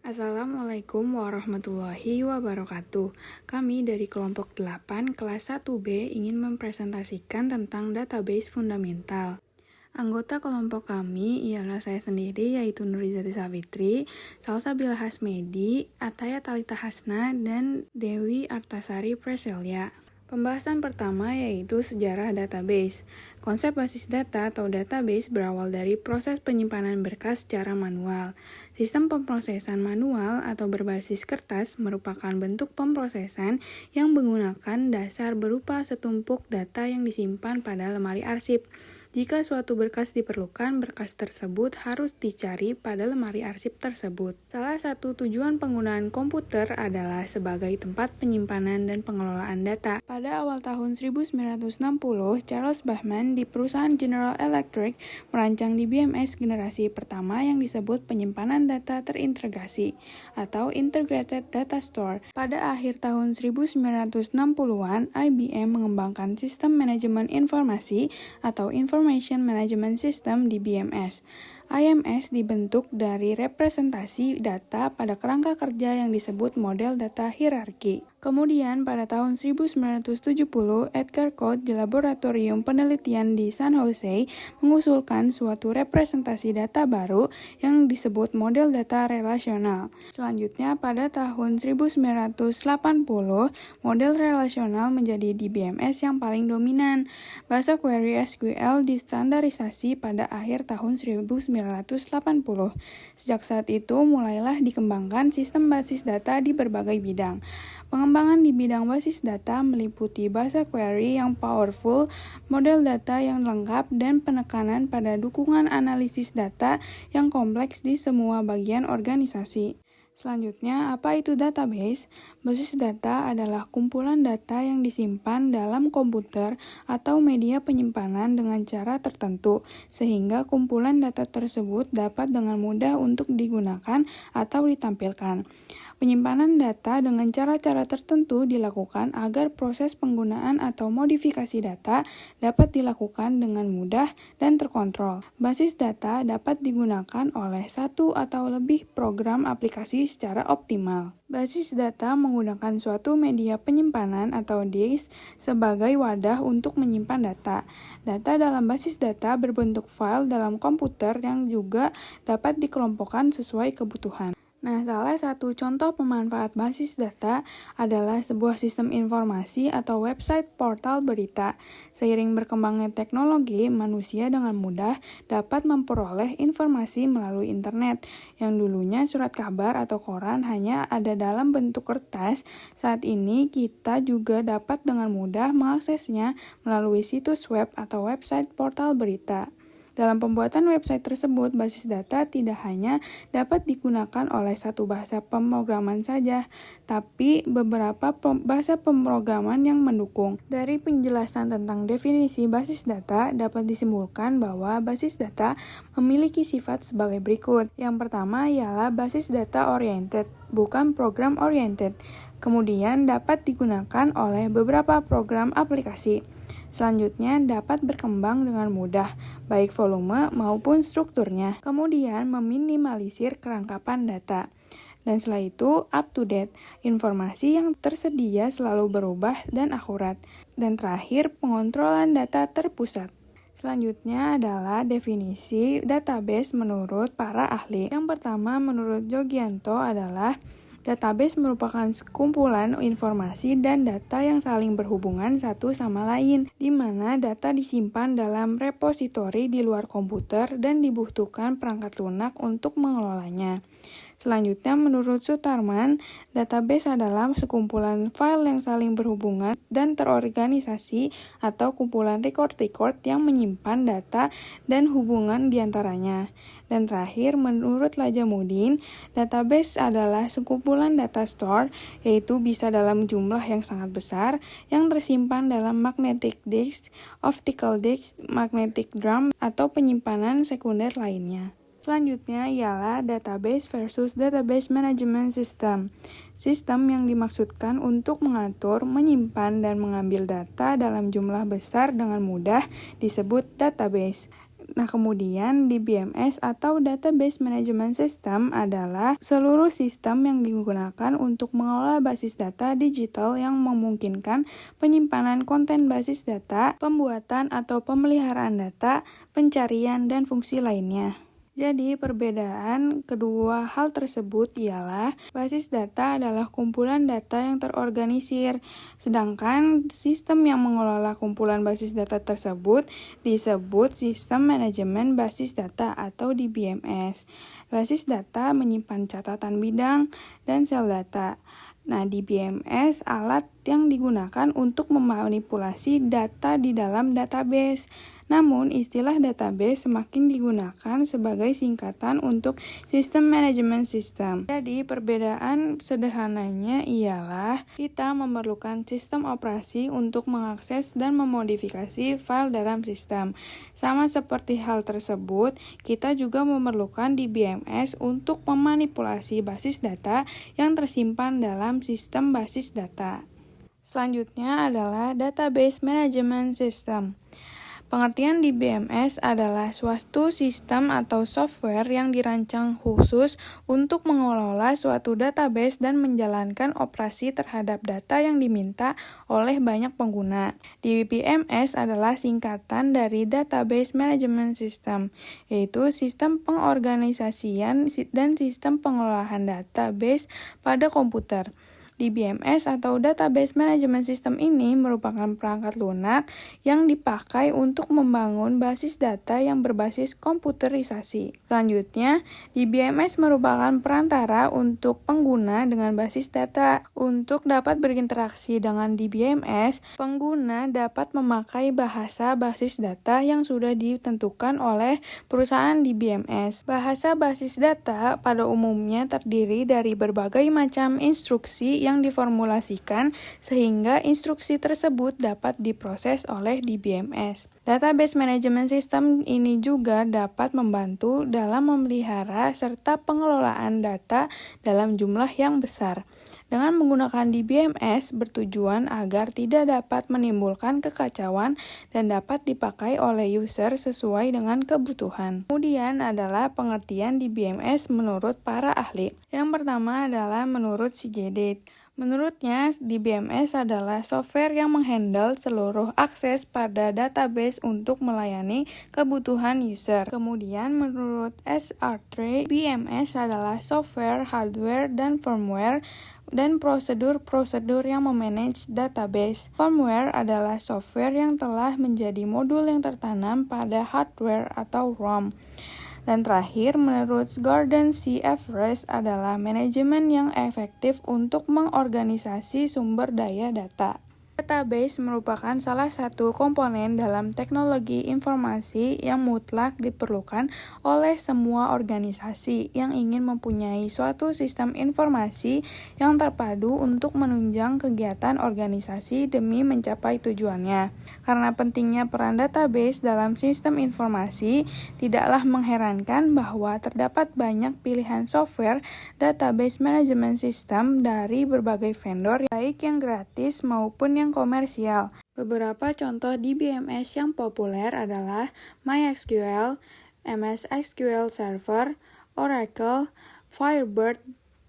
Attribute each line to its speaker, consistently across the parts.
Speaker 1: Assalamualaikum warahmatullahi wabarakatuh. Kami dari kelompok 8 kelas 1B ingin mempresentasikan tentang database fundamental. Anggota kelompok kami ialah saya sendiri yaitu Nurizati Savitri, Salsabila Hasmedi, Ataya Talita Hasna, dan Dewi Artasari Preselya. Pembahasan pertama yaitu sejarah database. Konsep basis data atau database berawal dari proses penyimpanan berkas secara manual. Sistem pemrosesan manual atau berbasis kertas merupakan bentuk pemrosesan yang menggunakan dasar berupa setumpuk data yang disimpan pada lemari arsip. Jika suatu berkas diperlukan, berkas tersebut harus dicari pada lemari arsip tersebut. Salah satu tujuan penggunaan komputer adalah sebagai tempat penyimpanan dan pengelolaan data. Pada awal tahun 1960, Charles Babbage di perusahaan General Electric merancang di BMS generasi pertama yang disebut penyimpanan data terintegrasi atau Integrated Data Store. Pada akhir tahun 1960-an, IBM mengembangkan sistem manajemen informasi atau Information Management System di BMS. IMS dibentuk dari representasi data pada kerangka kerja yang disebut model data hierarki. Kemudian pada tahun 1970, Edgar Codd di Laboratorium Penelitian di San Jose mengusulkan suatu representasi data baru yang disebut model data relasional. Selanjutnya pada tahun 1980, model relasional menjadi di BMS yang paling dominan. Bahasa query SQL distandarisasi pada akhir tahun 1980. Sejak saat itu mulailah dikembangkan sistem basis data di berbagai bidang. Pengembangan di bidang basis data meliputi bahasa query yang powerful, model data yang lengkap, dan penekanan pada dukungan analisis data yang kompleks di semua bagian organisasi. Selanjutnya, apa itu database? Basis data adalah kumpulan data yang disimpan dalam komputer atau media penyimpanan dengan cara tertentu, sehingga kumpulan data tersebut dapat dengan mudah untuk digunakan atau ditampilkan. Penyimpanan data dengan cara-cara tertentu dilakukan agar proses penggunaan atau modifikasi data dapat dilakukan dengan mudah dan terkontrol. Basis data dapat digunakan oleh satu atau lebih program aplikasi secara optimal. Basis data menggunakan suatu media penyimpanan atau disk sebagai wadah untuk menyimpan data. Data dalam basis data berbentuk file dalam komputer yang juga dapat dikelompokkan sesuai kebutuhan. Nah, salah satu contoh pemanfaat basis data adalah sebuah sistem informasi atau website portal berita. Seiring berkembangnya teknologi, manusia dengan mudah dapat memperoleh informasi melalui internet. Yang dulunya surat kabar atau koran hanya ada dalam bentuk kertas, saat ini kita juga dapat dengan mudah mengaksesnya melalui situs web atau website portal berita. Dalam pembuatan website tersebut, basis data tidak hanya dapat digunakan oleh satu bahasa pemrograman saja, tapi beberapa bahasa pemrograman yang mendukung. Dari penjelasan tentang definisi basis data, dapat disimpulkan bahwa basis data memiliki sifat sebagai berikut. Yang pertama ialah basis data oriented, bukan program oriented. Kemudian dapat digunakan oleh beberapa program aplikasi. Selanjutnya dapat berkembang dengan mudah, baik volume maupun strukturnya. Kemudian meminimalisir kerangkapan data. Dan setelah itu up to date, informasi yang tersedia selalu berubah dan akurat. Dan terakhir pengontrolan data terpusat. Selanjutnya adalah definisi database menurut para ahli. Yang pertama menurut Jogianto adalah database merupakan kumpulan informasi dan data yang saling berhubungan satu sama lain, di mana data disimpan dalam repositori di luar komputer dan dibutuhkan perangkat lunak untuk mengelolanya. Selanjutnya, menurut Sutarman, database adalah sekumpulan file yang saling berhubungan dan terorganisasi atau kumpulan record-record yang menyimpan data dan hubungan di antaranya. Dan terakhir, menurut Lajamuddin, database adalah sekumpulan data store, yaitu bisa dalam jumlah yang sangat besar, yang tersimpan dalam magnetic disk, optical disk, magnetic drum, atau penyimpanan sekunder lainnya. Selanjutnya ialah database versus database management system. Sistem yang dimaksudkan untuk mengatur, menyimpan, dan mengambil data dalam jumlah besar dengan mudah disebut database. Nah, kemudian DBMS atau Database Management System adalah seluruh sistem yang digunakan untuk mengelola basis data digital yang memungkinkan penyimpanan konten basis data, pembuatan atau pemeliharaan data, pencarian, dan fungsi lainnya. Jadi, perbedaan kedua hal tersebut ialah basis data adalah kumpulan data yang terorganisir, sedangkan sistem yang mengelola kumpulan basis data tersebut disebut Sistem Manajemen Basis Data atau DBMS. Basis data menyimpan catatan bidang dan sel data. Nah, DBMS alat yang digunakan untuk memanipulasi data di dalam database. Namun, istilah database semakin digunakan sebagai singkatan untuk System Management System. Jadi, perbedaan sederhananya ialah kita memerlukan sistem operasi untuk mengakses dan memodifikasi file dalam sistem. Sama seperti hal tersebut, kita juga memerlukan DBMS untuk memanipulasi basis data yang tersimpan dalam sistem basis data. Selanjutnya adalah Database Management System. Pengertian DBMS adalah suatu sistem atau software yang dirancang khusus untuk mengelola suatu database dan menjalankan operasi terhadap data yang diminta oleh banyak pengguna. DBMS adalah singkatan dari Database Management System, yaitu sistem pengorganisasian dan sistem pengelolaan database pada komputer. DBMS atau Database Management System ini merupakan perangkat lunak yang dipakai untuk membangun basis data yang berbasis komputerisasi. Selanjutnya, DBMS merupakan perantara untuk pengguna dengan basis data. Untuk dapat berinteraksi dengan DBMS, pengguna dapat memakai bahasa basis data yang sudah ditentukan oleh perusahaan DBMS. Bahasa basis data pada umumnya terdiri dari berbagai macam instruksi yang diformulasikan sehingga instruksi tersebut dapat diproses oleh DBMS. Database Management System ini juga dapat membantu dalam memelihara serta pengelolaan data dalam jumlah yang besar. Dengan menggunakan DBMS bertujuan agar tidak dapat menimbulkan kekacauan dan dapat dipakai oleh user sesuai dengan kebutuhan. Kemudian adalah pengertian DBMS menurut para ahli. Yang pertama adalah menurut CJD. Menurutnya, DBMS adalah software yang menghandle seluruh akses pada database untuk melayani kebutuhan user. Kemudian, menurut SR3, DBMS adalah software, hardware, dan firmware dan prosedur-prosedur yang memanage database. Firmware adalah software yang telah menjadi modul yang tertanam pada hardware atau ROM. Dan terakhir, menurut Gordon C. Everest adalah manajemen yang efektif untuk mengorganisasi sumber daya data. Database merupakan salah satu komponen dalam teknologi informasi yang mutlak diperlukan oleh semua organisasi yang ingin mempunyai suatu sistem informasi yang terpadu untuk menunjang kegiatan organisasi demi mencapai tujuannya. Karena pentingnya peran database dalam sistem informasi, tidaklah mengherankan bahwa terdapat banyak pilihan software database management system dari berbagai vendor, baik yang gratis maupun yang komersial. Beberapa contoh DBMS yang populer adalah MySQL, MS SQL Server, Oracle, Firebird,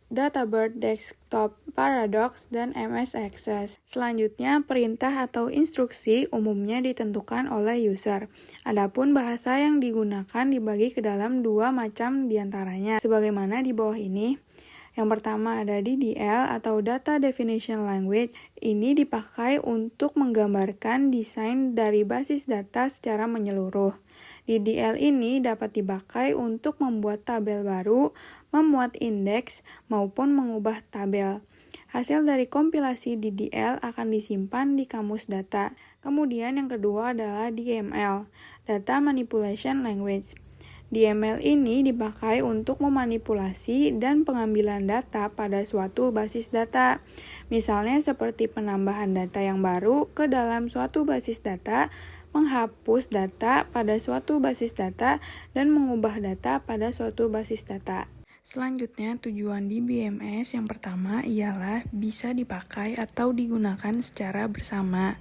Speaker 1: Databird Desktop, Paradox, dan MS Access. Selanjutnya, perintah atau instruksi umumnya ditentukan oleh user. Adapun bahasa yang digunakan dibagi ke dalam dua macam diantaranya, sebagaimana di bawah ini. Yang pertama ada DDL atau Data Definition Language. Ini dipakai untuk menggambarkan desain dari basis data secara menyeluruh. DDL ini dapat dipakai untuk membuat tabel baru, memuat indeks, maupun mengubah tabel. Hasil dari kompilasi DDL akan disimpan di kamus data. Kemudian yang kedua adalah DML, Data Manipulation Language. DML ini dipakai untuk memanipulasi dan pengambilan data pada suatu basis data. Misalnya seperti penambahan data yang baru ke dalam suatu basis data, menghapus data pada suatu basis data, dan mengubah data pada suatu basis data. Selanjutnya, tujuan DBMS yang pertama ialah bisa dipakai atau digunakan secara bersama.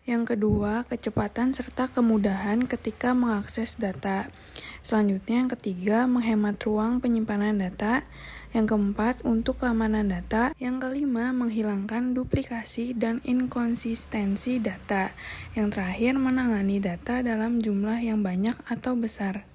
Speaker 1: Yang kedua, kecepatan serta kemudahan ketika mengakses data. Selanjutnya, yang ketiga, menghemat ruang penyimpanan data. Yang keempat, untuk keamanan data. Yang kelima, menghilangkan duplikasi dan inkonsistensi data. Yang terakhir, menangani data dalam jumlah yang banyak atau besar.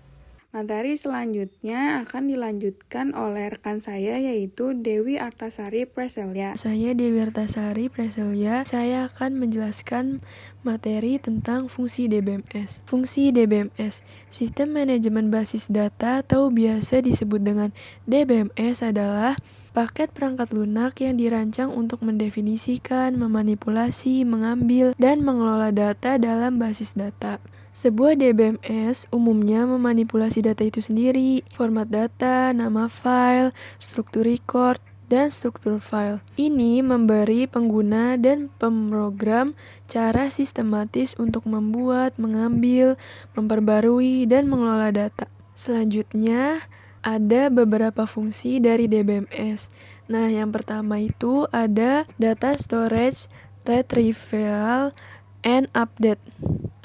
Speaker 1: Materi selanjutnya akan dilanjutkan oleh rekan saya yaitu Dewi Artasari Preselya.
Speaker 2: Saya Dewi Artasari Preselya. Saya akan menjelaskan materi tentang fungsi DBMS. Fungsi DBMS, Sistem Manajemen Basis Data atau biasa disebut dengan DBMS adalah paket perangkat lunak yang dirancang untuk mendefinisikan, memanipulasi, mengambil, dan mengelola data dalam basis data. Sebuah DBMS umumnya memanipulasi data itu sendiri, format data, nama file, struktur record, dan struktur file. Ini memberi pengguna dan pemrogram cara sistematis untuk membuat, mengambil, memperbarui, dan mengelola data. Selanjutnya, ada beberapa fungsi dari DBMS. Nah, yang pertama itu ada data storage, retrieval, and update.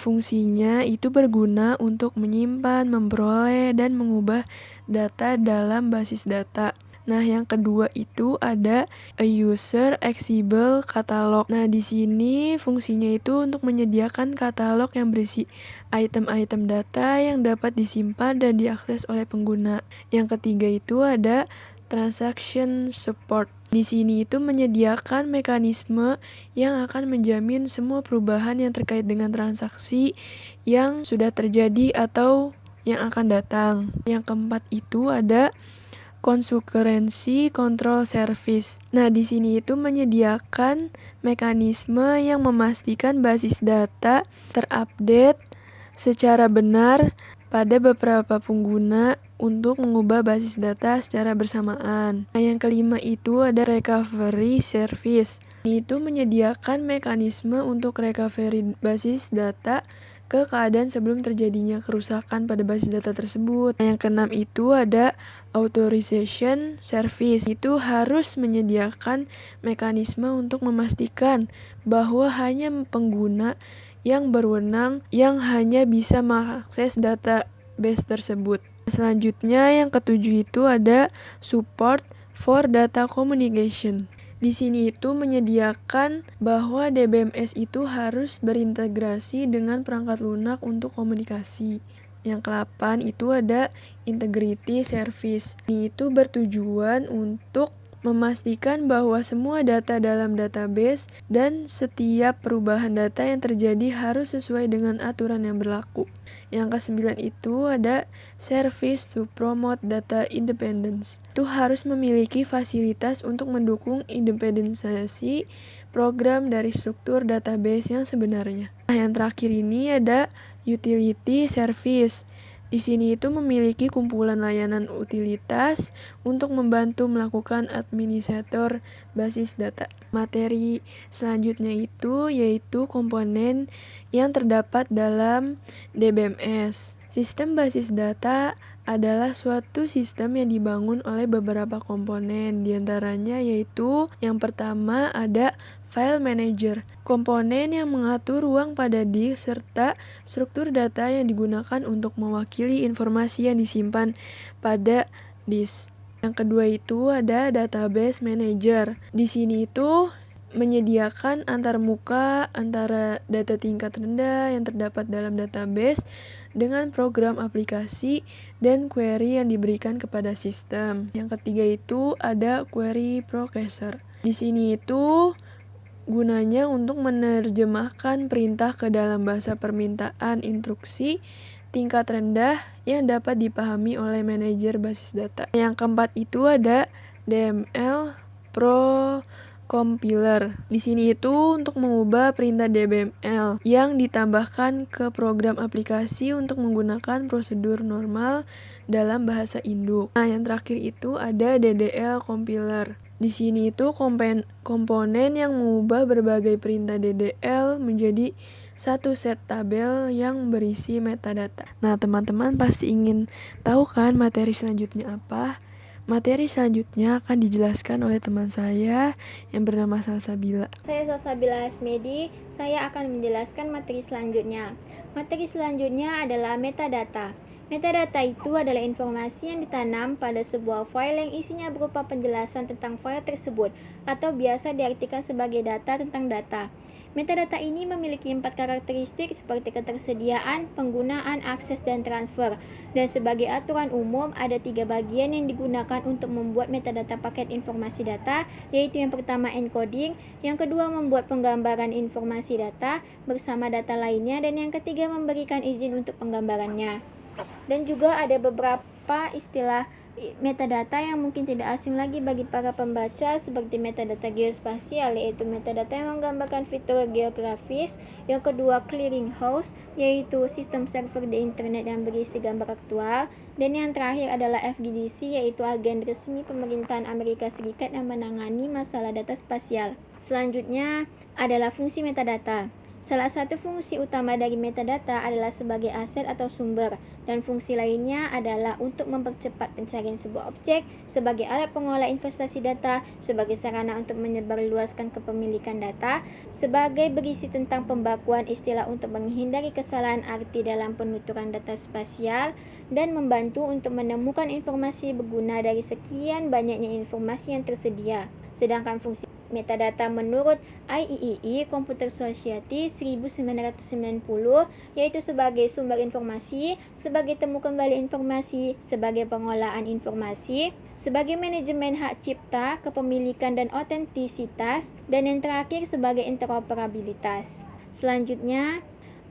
Speaker 2: Fungsinya itu berguna untuk menyimpan, memperoleh, dan mengubah data dalam basis data. Nah, yang kedua itu ada a user accessible catalog. Nah, di sini fungsinya itu untuk menyediakan katalog yang berisi item-item data yang dapat disimpan dan diakses oleh pengguna. Yang ketiga itu ada transaction support. Di sini itu menyediakan mekanisme yang akan menjamin semua perubahan yang terkait dengan transaksi yang sudah terjadi atau yang akan datang. Yang keempat itu ada concurrency control service. Nah, di sini itu menyediakan mekanisme yang memastikan basis data terupdate secara benar pada beberapa pengguna untuk mengubah basis data secara bersamaan. Nah, yang kelima itu ada recovery service. Ini itu menyediakan mekanisme untuk recovery basis data ke keadaan sebelum terjadinya kerusakan pada basis data tersebut. Nah, yang keenam itu ada authorization service. Itu harus menyediakan mekanisme untuk memastikan bahwa hanya pengguna yang berwenang yang hanya bisa mengakses database tersebut. Selanjutnya yang ketujuh itu ada support for data communication. Di sini itu menyediakan bahwa DBMS itu harus berintegrasi dengan perangkat lunak untuk komunikasi. Yang ke-8 itu ada integrity service. Ini itu bertujuan untuk memastikan bahwa semua data dalam database dan setiap perubahan data yang terjadi harus sesuai dengan aturan yang berlaku. Yang ke-9 itu ada service to promote data independence. Itu harus memiliki fasilitas untuk mendukung independensiasi program dari struktur database yang sebenarnya. Nah, yang terakhir ini ada utility service. Di sini itu memiliki kumpulan layanan utilitas untuk membantu melakukan administrator basis data. Materi selanjutnya itu yaitu komponen yang terdapat dalam DBMS. Sistem basis data adalah suatu sistem yang dibangun oleh beberapa komponen, diantaranya yaitu yang pertama ada file manager, komponen yang mengatur ruang pada disk serta struktur data yang digunakan untuk mewakili informasi yang disimpan pada disk. Yang kedua itu ada database manager. Di sini itu menyediakan antarmuka antara data tingkat rendah yang terdapat dalam database dengan program aplikasi dan query yang diberikan kepada sistem. Yang ketiga itu ada query processor. Di sini itu gunanya untuk menerjemahkan perintah ke dalam bahasa permintaan instruksi tingkat rendah yang dapat dipahami oleh manajer basis data. Yang keempat itu ada DML Pro Compiler. Di sini itu untuk mengubah perintah DBML yang ditambahkan ke program aplikasi untuk menggunakan prosedur normal dalam bahasa induk. Nah, yang terakhir itu ada DDL Compiler. Di sini itu komponen yang mengubah berbagai perintah DDL menjadi satu set tabel yang berisi metadata. Nah, teman-teman pasti ingin tahu kan materi selanjutnya apa? Materi selanjutnya akan dijelaskan oleh teman saya yang bernama Salsabila.
Speaker 3: Saya Salsabila Hasmedi, saya akan menjelaskan materi selanjutnya. Materi selanjutnya adalah metadata. Metadata itu adalah informasi yang ditanam pada sebuah file yang isinya berupa penjelasan tentang file tersebut, atau biasa diartikan sebagai data tentang data. Metadata ini memiliki 4 karakteristik seperti ketersediaan, penggunaan, akses, dan transfer. Dan sebagai aturan umum, ada 3 bagian yang digunakan untuk membuat metadata paket informasi data, yaitu yang pertama encoding, yang kedua membuat penggambaran informasi data bersama data lainnya, dan yang ketiga memberikan izin untuk penggambarannya. Dan juga ada beberapa istilah metadata yang mungkin tidak asing lagi bagi para pembaca, seperti metadata geospasial, yaitu metadata yang menggambarkan fitur geografis. Yang kedua clearinghouse, yaitu sistem server di internet yang berisi gambar aktual. Dan yang terakhir adalah FDDC, yaitu agen resmi pemerintahan Amerika Serikat yang menangani masalah data spasial. Selanjutnya adalah fungsi metadata. Salah satu fungsi utama dari metadata adalah sebagai aset atau sumber, dan fungsi lainnya adalah untuk mempercepat pencarian sebuah objek, sebagai alat pengolah investasi data, sebagai sarana untuk menyebarluaskan kepemilikan data, sebagai berisi tentang pembakuan istilah untuk menghindari kesalahan arti dalam penuturan data spasial, dan membantu untuk menemukan informasi berguna dari sekian banyaknya informasi yang tersedia. Sedangkan fungsi metadata menurut IEEE Computer Society 1990 yaitu sebagai sumber informasi, sebagai temu kembali informasi, sebagai pengolahan informasi, sebagai manajemen hak cipta, kepemilikan dan otentisitas, dan yang terakhir sebagai interoperabilitas. Selanjutnya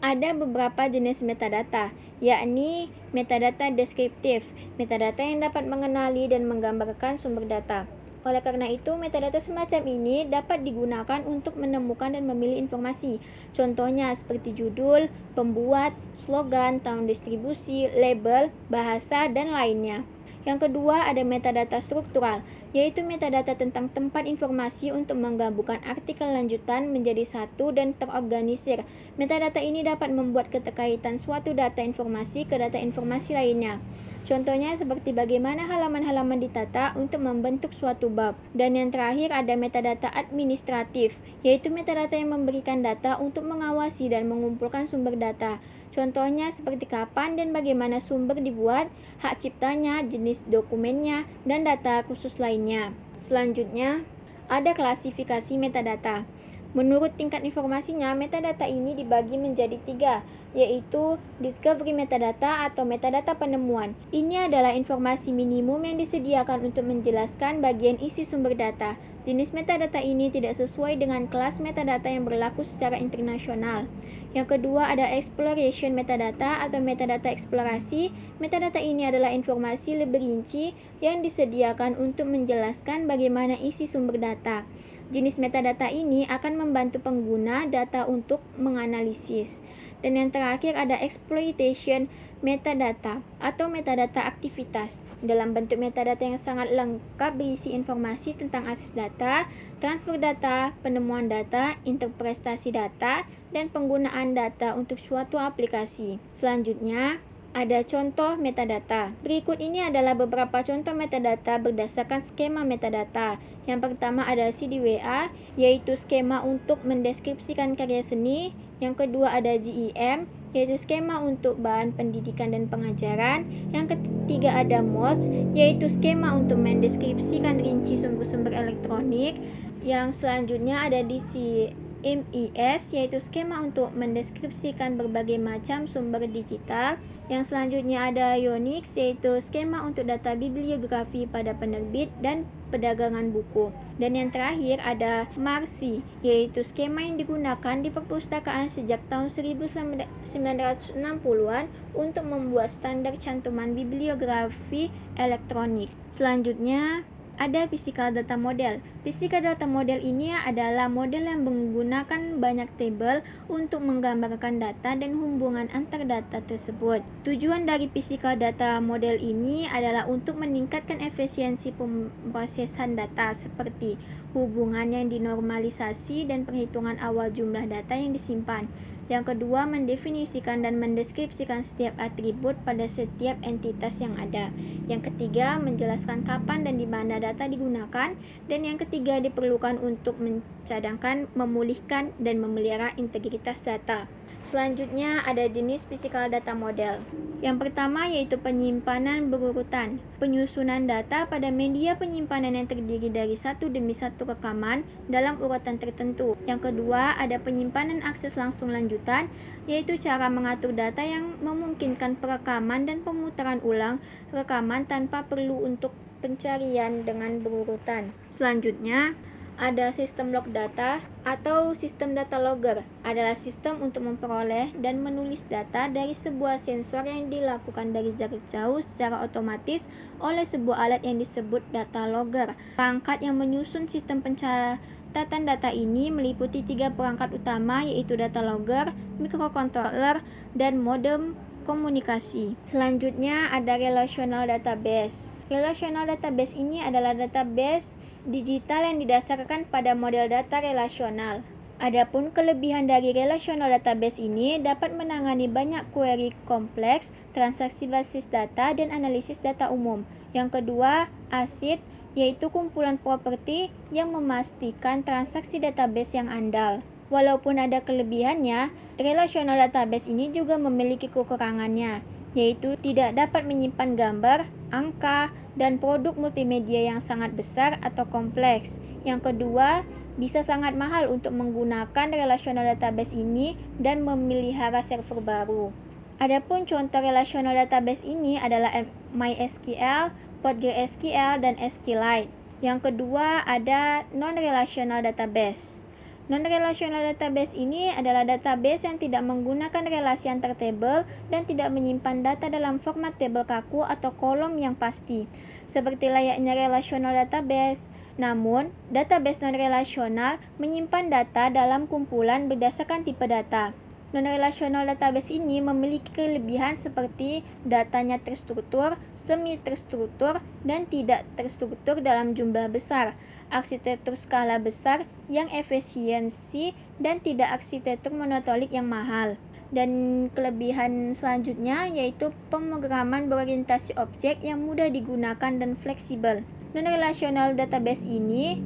Speaker 3: ada beberapa jenis metadata, yakni metadata deskriptif, metadata yang dapat mengenali dan menggambarkan sumber data. Oleh karena itu, metadata semacam ini dapat digunakan untuk menemukan dan memilih informasi. Contohnya seperti judul, pembuat, slogan, tahun distribusi, label, bahasa, dan lainnya. Yang kedua ada metadata struktural, yaitu metadata tentang tempat informasi untuk menggabungkan artikel lanjutan menjadi satu dan terorganisir. Metadata ini dapat membuat keterkaitan suatu data informasi ke data informasi lainnya. Contohnya seperti bagaimana halaman-halaman ditata untuk membentuk suatu bab. Dan yang terakhir ada metadata administratif, yaitu metadata yang memberikan data untuk mengawasi dan mengumpulkan sumber data. Contohnya seperti kapan dan bagaimana sumber dibuat, hak ciptanya, jenis dokumennya, dan data khusus lainnya. Selanjutnya, ada klasifikasi metadata. Menurut tingkat informasinya, metadata ini dibagi menjadi 3, yaitu discovery metadata atau metadata penemuan. Ini adalah informasi minimum yang disediakan untuk menjelaskan bagian isi sumber data. Jenis metadata ini tidak sesuai dengan kelas metadata yang berlaku secara internasional. Yang kedua ada exploration metadata atau metadata eksplorasi. Metadata ini adalah informasi lebih rinci yang disediakan untuk menjelaskan bagaimana isi sumber data. Jenis metadata ini akan membantu pengguna data untuk menganalisis. Dan yang terakhir ada exploitation metadata atau metadata aktivitas. Dalam bentuk metadata yang sangat lengkap berisi informasi tentang akses data, transfer data, penemuan data, interpretasi data, dan penggunaan data untuk suatu aplikasi. Selanjutnya, ada contoh metadata. Berikut ini adalah beberapa contoh metadata berdasarkan skema metadata. Yang pertama ada CDWA, yaitu skema untuk mendeskripsikan karya seni. Yang kedua ada GEM, yaitu skema untuk bahan pendidikan dan pengajaran. Yang ketiga ada MODS, yaitu skema untuk mendeskripsikan rinci sumber-sumber elektronik. Yang selanjutnya ada DCMES, yaitu skema untuk mendeskripsikan berbagai macam sumber digital. Yang selanjutnya ada Unix, yaitu skema untuk data bibliografi pada penerbit dan perdagangan buku. Dan yang terakhir ada MARSI, yaitu skema yang digunakan di perpustakaan sejak tahun 1960-an untuk membuat standar cantuman bibliografi elektronik. Selanjutnya ada physical data model. Physical data model ini adalah model yang menggunakan banyak tabel untuk menggambarkan data dan hubungan antar data tersebut. Tujuan dari physical data model ini adalah untuk meningkatkan efisiensi pemrosesan data seperti hubungan yang dinormalisasi dan perhitungan awal jumlah data yang disimpan. Yang kedua, mendefinisikan dan mendeskripsikan setiap atribut pada setiap entitas yang ada. Yang ketiga, menjelaskan kapan dan di mana data digunakan. Dan yang ketiga, diperlukan untuk mencadangkan, memulihkan, dan memelihara integritas data. Selanjutnya ada jenis physical data model. Yang pertama yaitu penyimpanan berurutan. Penyusunan data pada media penyimpanan yang terdiri dari satu demi satu rekaman dalam urutan tertentu. Yang kedua ada penyimpanan akses langsung lanjutan, yaitu cara mengatur data yang memungkinkan perekaman dan pemutaran ulang rekaman tanpa perlu untuk pencarian dengan berurutan. Selanjutnya ada sistem log data atau sistem data logger, adalah sistem untuk memperoleh dan menulis data dari sebuah sensor yang dilakukan dari jarak jauh secara otomatis oleh sebuah alat yang disebut data logger. Perangkat yang menyusun sistem pencatatan data ini meliputi 3 perangkat utama, yaitu data logger, microcontroller, dan modem komunikasi. Selanjutnya ada relational database. Relational database ini adalah database digital yang didasarkan pada model data relasional. Adapun kelebihan dari relational database ini dapat menangani banyak query kompleks, transaksi basis data, dan analisis data umum. Yang kedua, ACID, yaitu kumpulan properti yang memastikan transaksi database yang andal. Walaupun ada kelebihannya, relational database ini juga memiliki kekurangannya, yaitu tidak dapat menyimpan gambar, angka, dan produk multimedia yang sangat besar atau kompleks. Yang kedua, bisa sangat mahal untuk menggunakan relational database ini dan memelihara server baru. Adapun contoh relational database ini adalah MySQL, PostgreSQL, dan SQLite. Yang kedua ada non-relational database. Non-relational database ini adalah database yang tidak menggunakan relasi antar tabel dan tidak menyimpan data dalam format tabel kaku atau kolom yang pasti, seperti layaknya relational database. Namun, database non-relational menyimpan data dalam kumpulan berdasarkan tipe data. Non-relational database ini memiliki kelebihan seperti datanya terstruktur, semi-terstruktur, dan tidak terstruktur dalam jumlah besar, arsitektur skala besar yang efisiensi, dan tidak arsitektur monotonik yang mahal. Dan kelebihan selanjutnya yaitu pemrograman berorientasi objek yang mudah digunakan dan fleksibel. Non-relational database ini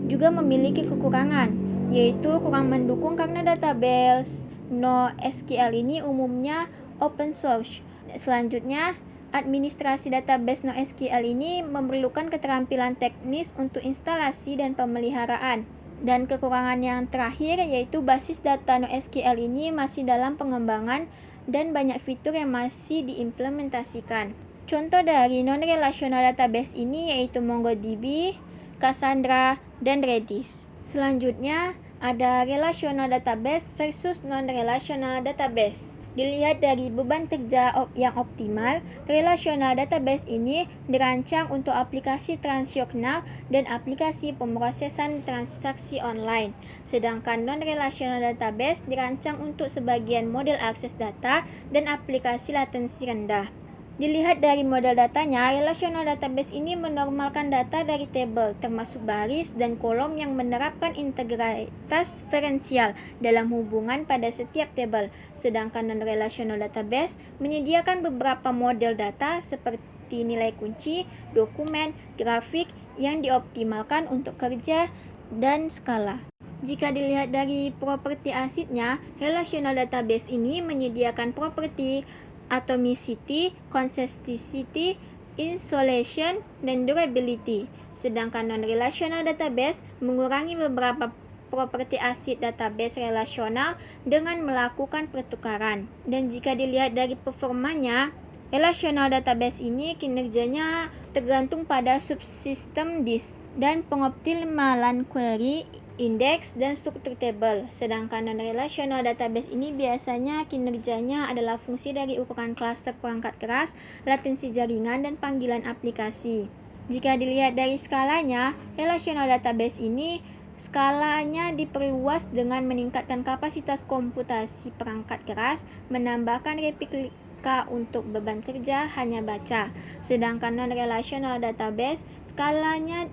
Speaker 3: juga memiliki kekurangan, yaitu kurang mendukung karena database NoSQL ini umumnya open source. Selanjutnya, administrasi database NoSQL ini memerlukan keterampilan teknis untuk instalasi dan pemeliharaan. Dan kekurangan yang terakhir yaitu basis data NoSQL ini masih dalam pengembangan dan banyak fitur yang masih diimplementasikan. Contoh dari non-relational database ini yaitu MongoDB, Cassandra, dan Redis. Selanjutnya, ada relational database versus non-relational database. Dilihat dari beban kerja yang optimal, relational database ini dirancang untuk aplikasi transaksional dan aplikasi pemrosesan transaksi online. Sedangkan non-relational database dirancang untuk sebagian model akses data dan aplikasi latensi rendah. Dilihat dari model datanya, relational database ini menormalkan data dari tabel, termasuk baris dan kolom yang menerapkan integritas referensial dalam hubungan pada setiap tabel. Sedangkan non-relational database menyediakan beberapa model data seperti nilai kunci, dokumen, grafik yang dioptimalkan untuk kerja dan skala. Jika dilihat dari properti asidnya, relational database ini menyediakan properti atomicity, consistency, isolation, dan durability. Sedangkan non-relational database mengurangi beberapa properti asid database relasional dengan melakukan pertukaran. Dan jika dilihat dari performanya, relational database ini kinerjanya tergantung pada subsistem disk dan pengoptimalan query, indeks, dan struktur tabel. Sedangkan non-relational database ini biasanya kinerjanya adalah fungsi dari ukuran klaster perangkat keras, latensi jaringan, dan panggilan aplikasi. Jika dilihat dari skalanya, relational database ini skalanya diperluas dengan meningkatkan kapasitas komputasi perangkat keras, menambahkan replika untuk beban kerja hanya baca. Sedangkan non-relational database skalanya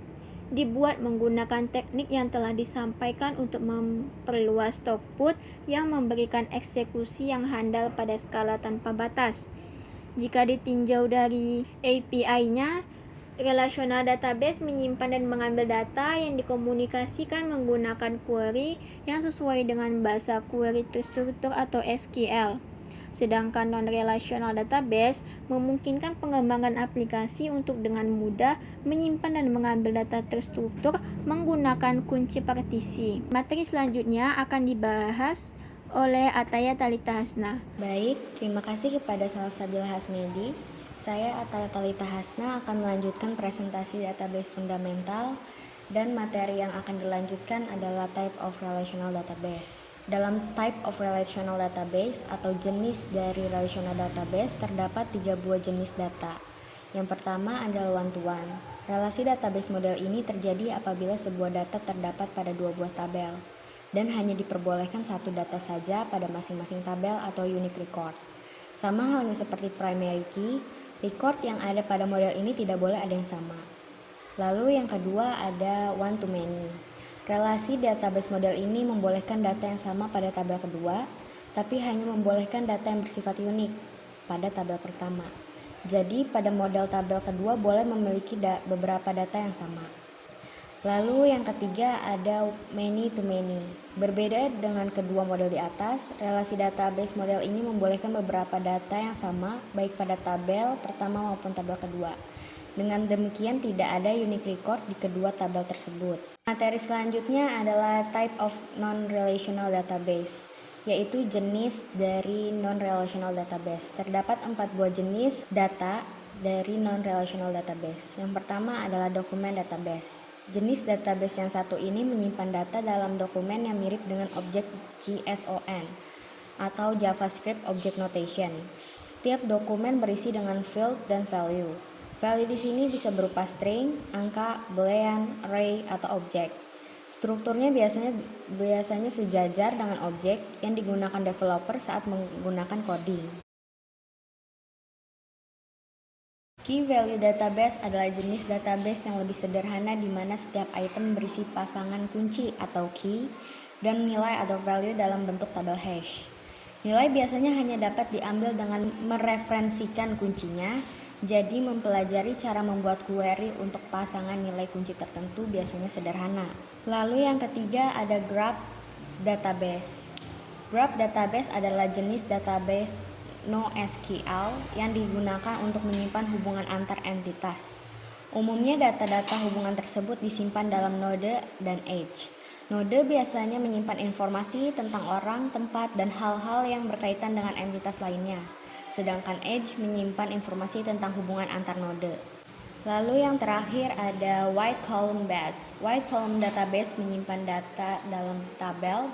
Speaker 3: dibuat menggunakan teknik yang telah disampaikan untuk memperluas throughput yang memberikan eksekusi yang handal pada skala tanpa batas. Jika ditinjau dari API-nya, relational database menyimpan dan mengambil data yang dikomunikasikan menggunakan query yang sesuai dengan bahasa query terstruktur atau SQL. Sedangkan non-relational database memungkinkan pengembangan aplikasi untuk dengan mudah menyimpan dan mengambil data terstruktur menggunakan kunci partisi. Materi selanjutnya akan dibahas oleh Ataya Talita Hasna.
Speaker 4: Baik, terima kasih kepada Salsabila Hasmedi. Saya Ataya Talita Hasna akan melanjutkan presentasi database fundamental dan materi yang akan dilanjutkan adalah type of relational database. Dalam type of relational database atau jenis dari relational database terdapat 3 buah jenis data. Yang pertama adalah one-to-one. Relasi database model ini terjadi apabila sebuah data terdapat pada 2 buah tabel dan hanya diperbolehkan satu data saja pada masing-masing tabel atau unique record. Sama halnya seperti primary key, record yang ada pada model ini tidak boleh ada yang sama. Lalu yang kedua ada one-to-many. Relasi database model ini membolehkan data yang sama pada tabel kedua, tapi hanya membolehkan data yang bersifat unik pada tabel pertama. Jadi pada model tabel kedua boleh memiliki beberapa data yang sama. Lalu yang ketiga ada many to many. Berbeda dengan kedua model di atas, relasi database model ini membolehkan beberapa data yang sama baik pada tabel pertama maupun tabel kedua. Dengan demikian tidak ada unique record di kedua tabel tersebut. Materi selanjutnya adalah type of non-relational database, yaitu jenis dari non-relational database. Terdapat 4 buah jenis data dari non-relational database. Yang pertama adalah dokumen database. Jenis database yang satu ini menyimpan data dalam dokumen yang mirip dengan objek JSON atau JavaScript Object Notation. Setiap dokumen berisi dengan field dan value. Value di sini bisa berupa string, angka, boolean, array, atau objek. Strukturnya biasanya sejajar dengan objek yang digunakan developer saat menggunakan coding. Key value database adalah jenis database yang lebih sederhana di mana setiap item berisi pasangan kunci atau key dan nilai atau value dalam bentuk tabel hash. Nilai biasanya hanya dapat diambil dengan mereferensikan kuncinya. Jadi mempelajari cara membuat query untuk pasangan nilai kunci tertentu biasanya sederhana. Lalu yang ketiga ada graph database. Graph database adalah jenis database NoSQL yang digunakan untuk menyimpan hubungan antar entitas. Umumnya data-data hubungan tersebut disimpan dalam node dan edge. Node biasanya menyimpan informasi tentang orang, tempat, dan hal-hal yang berkaitan dengan entitas lainnya. Sedangkan edge menyimpan informasi tentang hubungan antar node. Lalu yang terakhir ada wide column base. Wide column database menyimpan data dalam tabel,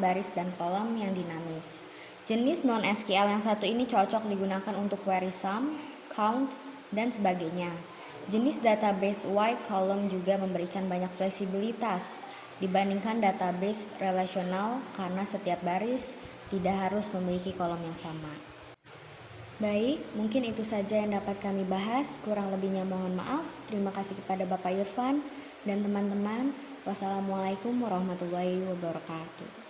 Speaker 4: baris dan kolom yang dinamis. Jenis non-SQL yang satu ini cocok digunakan untuk query sum, count, dan sebagainya. Jenis database wide column juga memberikan banyak fleksibilitas dibandingkan database relasional karena setiap baris tidak harus memiliki kolom yang sama. Baik, mungkin itu saja yang dapat kami bahas. Kurang lebihnya mohon maaf. Terima kasih kepada Bapak Irfan dan teman-teman. Wassalamualaikum warahmatullahi wabarakatuh.